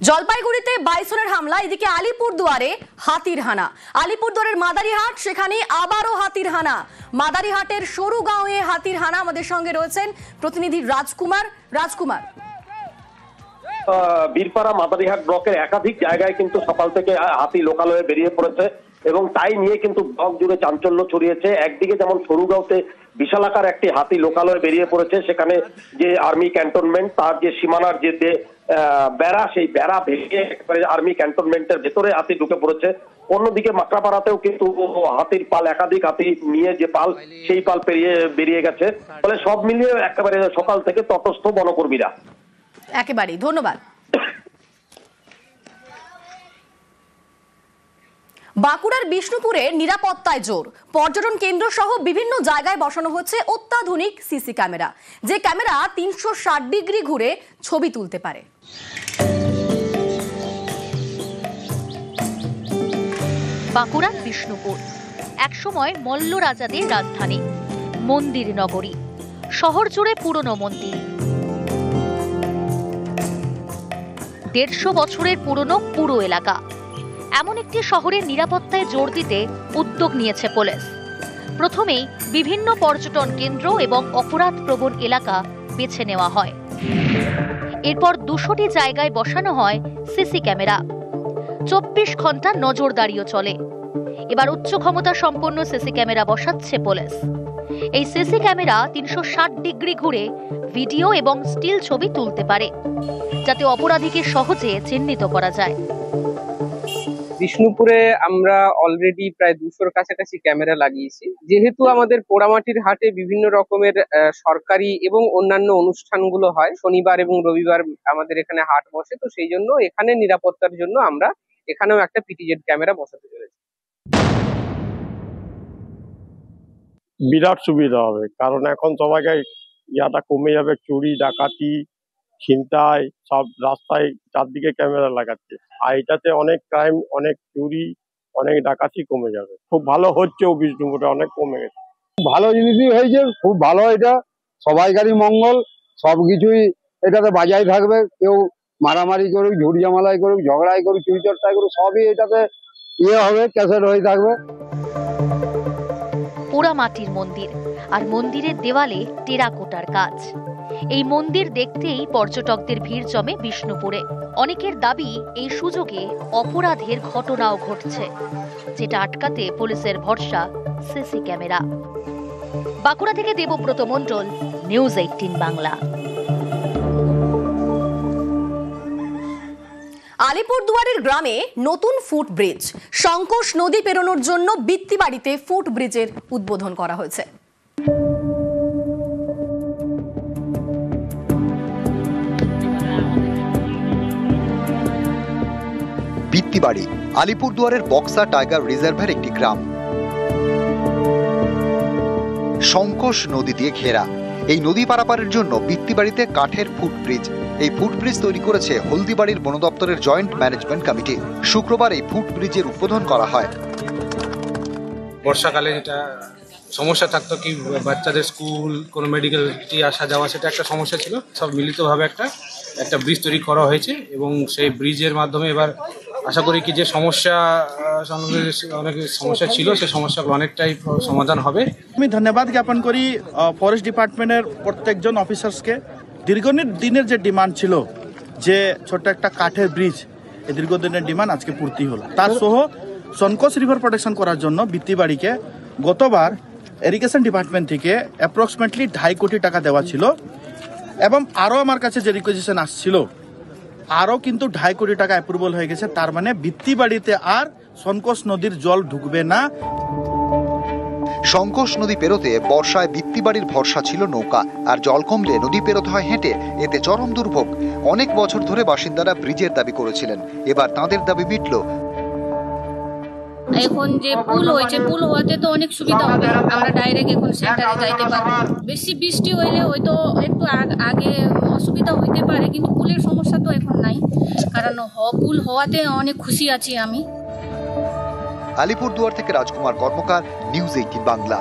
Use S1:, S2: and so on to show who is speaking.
S1: জলপাইগুড়িতে বাইসনের হামলা, এদিকে আলিপুরদুয়ারে হাতির হানা। আলিপুরদুয়ারের মাদারিহাট, সেখানে আবারও হাতির হানা। মাদারিহাটের সরুগাঁওয়ে হাতির হানা। আমাদের সঙ্গে রয়েছেন প্রতিনিধি রাজকুমার।
S2: বীরপাড়া মাদারিহাট ব্লকের একাধিক জায়গায় কিন্তু সকাল থেকে হাতি লোকালয়ে বেরিয়ে পড়েছে এবং তাই নিয়ে কিন্তু ব্লক জুড়ে চাঞ্চল্য ছড়িয়েছে। একদিকে যেমন সরুগাঁওতে বিশালাকার একটি হাতি লোকালয়ে বেরিয়ে পড়েছে, সেখানে যে আর্মি ক্যান্টনমেন্ট, তার যে সীমানার যে বেড়া, সেই বেড়া ভেঙে একেবারে আর্মি ক্যান্টনমেন্টের ভেতরে হাতি ঢুকে পড়েছে। অন্যদিকে মাকড়াপাড়াতেও কিন্তু হাতির পাল, একাধিক হাতি নিয়ে যে পাল, সেই পাল বেরিয়ে গেছে। ফলে সব মিলিয়ে একেবারে সকাল থেকে তটস্থ বনকর্মীরা।
S1: একেবারেই ধন্যবাদ। বাঁকুড়ার বিষ্ণুপুরে নিরাপত্তায় জোর। পর্যটন কেন্দ্র সহ বিভিন্ন জায়গায় বসানো হচ্ছে অত্যাধুনিক সিসি ক্যামেরা, যে ক্যামেরা 360 ডিগ্রি ঘুরে ছবি তুলতে পারে।
S3: বাঁকুড়ার বিষ্ণুপুর একসময় মল্ল রাজাদের রাজধানী, মন্দির নগরী। শহর জুড়ে পুরনো মন্দির, 150 বছরের পুরনো পুরো এলাকা। এমন একটি শহরের নিরাপত্তায় জোর দিতে উদ্যোগ নিয়েছে পুলিশ। প্রথমেই বিভিন্ন পর্যটন কেন্দ্র এবং অপরাধ প্রবণ এলাকা বেছে নেওয়া হয়। এরপর 200টি জায়গায় বসানো হয় সিসি ক্যামেরা। 24 ঘন্টা নজরদারিও চলে। এবার উচ্চ ক্ষমতা সম্পন্ন সিসি ক্যামেরা বসাচ্ছে পুলিশ। এই সিসি ক্যামেরা 360 ডিগ্রি ঘুরে ভিডিও এবং স্টিল ছবি তুলতে পারে, যাতে অপরাধীকে সহজে চিহ্নিত করা যায়।
S4: বিষ্ণুপুরে আমরা অলরেডি প্রায় 200-র কাছাকাছি ক্যামেরা লাগিয়েছি। যেহেতু আমাদের পোড়ামাটির হাটে বিভিন্ন রকমের সরকারি এবং অন্যান্য অনুষ্ঠানগুলো হয়, শনিবার এবং রবিবার আমাদের এখানে হাট বসে, তো সেই জন্য এখানে নিরাপত্তার জন্য আমরা এখানেও একটা পিটিজেড ক্যামেরা বসাতে চলেছি।
S5: বিরাট সুবিধা হবে, কারণ এখন সবাইকে ইয়াটা কমে যাবে, চুরি ডাকাতি ছিনতাই সব রাস্তায় চারদিকে ক্যামেরা লাগাচ্ছে, আর এটাতে অনেক ক্রাইম, অনেক চুরি, অনেক ডাকাতি কমে যাবে। খুব ভালো হচ্ছে, বিষ্ণুপুরে অনেক কমে গেছে।
S6: খুব ভালো জিনিসই হয়েছে, খুব ভালো। এটা সবাইকারই মঙ্গল, সবকিছুই এটাতে বাজাই থাকবে। কেউ মারামারি করুক, ঝুট ঝামেলাই করুক, ঝগড়াই করুক, চুরি চর্চাই করুক, সবই এটাতে হবে, ক্যাসেট হয়ে থাকবে।
S3: পোড়ামাটির মন্দির, আর মন্দিরের দেওয়ালে টেরাকোটার কাজ। এই মন্দির দেখতেই পর্যটকদের ভিড় জমে বিষ্ণুপুরে। অনেকের দাবি, এই সুযোগে অপরাধের ঘটনাও ঘটছে, যেটা আটকাতে পুলিশের ভরসা সিসি ক্যামেরা। বাঁকুড়া থেকে দেবব্রত মণ্ডল, নিউজ 18 বাংলা।
S1: আলিপুরদুয়ারের গ্রামে নতুন ফুটব্রিজ। সংকোষ নদী পেরোনোর জন্য বিত্তিবাড়িতে ফুটব্রিজের উদ্বোধন করা হয়েছে।
S7: বিত্তিবাড়ি আলিপুরদুয়ারের বক্সা টাইগার রিজার্ভের একটি গ্রাম। সংকোষ নদী দিয়ে ঘেরা এই নদী পারাপারের জন্য বিত্তিবাড়িতে কাঠের ফুটব্রিজ। এই ফুটব্রিজ তৈরি করেছে হলদিবাড়ির বন দপ্তরের জয়েন্ট ম্যানেজমেন্ট কমিটি। শুক্রবার এই ফুটব্রিজের উদ্বোধন করা হয়।
S8: বর্ষাকালে যেটা সমস্যা থাকতো, কি বাচ্চাদের স্কুল, কোনো মেডিকেল আসা যাওয়া, সেটা একটা সমস্যা ছিল। সব মিলিতভাবে একটা ব্রিজ তৈরি করা হয়েছে এবং সেই ব্রিজের মাধ্যমে এবার আশা করি কি যে অনেক সমস্যা ছিল, সেই সমস্যাগুলো অনেকটাই সমাধান হবে।
S9: আমি ধন্যবাদ জ্ঞাপন করি ফরেস্ট ডিপার্টমেন্টের প্রত্যেকজন অফিসার্সকে। দীর্ঘদিনের যে ডিমান্ড ছিল, যে ছোট্ট একটা কাঠের ব্রিজ, এই দীর্ঘদিনের ডিমান্ড আজকে পূর্তি হলো। তার সহ সংকোষ রিভার প্রোটেকশন করার জন্য বিত্তিবাড়িকে গতবার ইরিগেশন ডিপার্টমেন্ট থেকে অ্যাপ্রক্সিমেটলি 2.5 কোটি টাকা দেওয়া ছিল, এবং আরও আমার কাছে যে রিকোয়েস্টেশন আসছিল, আরও কিন্তু 2.5 কোটি টাকা অ্যাপ্রুভাল হয়ে গেছে। তার মানে বিত্তিবাড়িতে আর সংকোষ নদীর জল ঢুকবে না।
S7: সংকোষ নদী পেরোতে বর্ষায় বিত্তিবাড়ির ভরসা ছিল নৌকা, আর জল কমলে নদী পেরোতে হয় হেঁটে। এতে চরম দুর্ভোগ। অনেক বছর ধরে বাসিন্দারা ব্রিজের দাবি করেছিলেন, এবার তাঁদের দাবি মিটল।
S10: এখন যে পুল হয়েছে, পুল হওয়াতে তো অনেক সুবিধা হবে, আমরা ডাইরেক্ট এখন সেন্টারে যাইতে পারবো। বেশি বৃষ্টি হইলে হয়তো একটু আগে অসুবিধা হইতে পারে, কিন্তু পুলের সমস্যা তো এখন নাই, কারণ পুল হওয়াতে অনেক খুশি আছি আমি।
S7: আলিপুরদুয়ার থেকে রাজকুমার কর্মকার, নিউজ 18 বাংলা।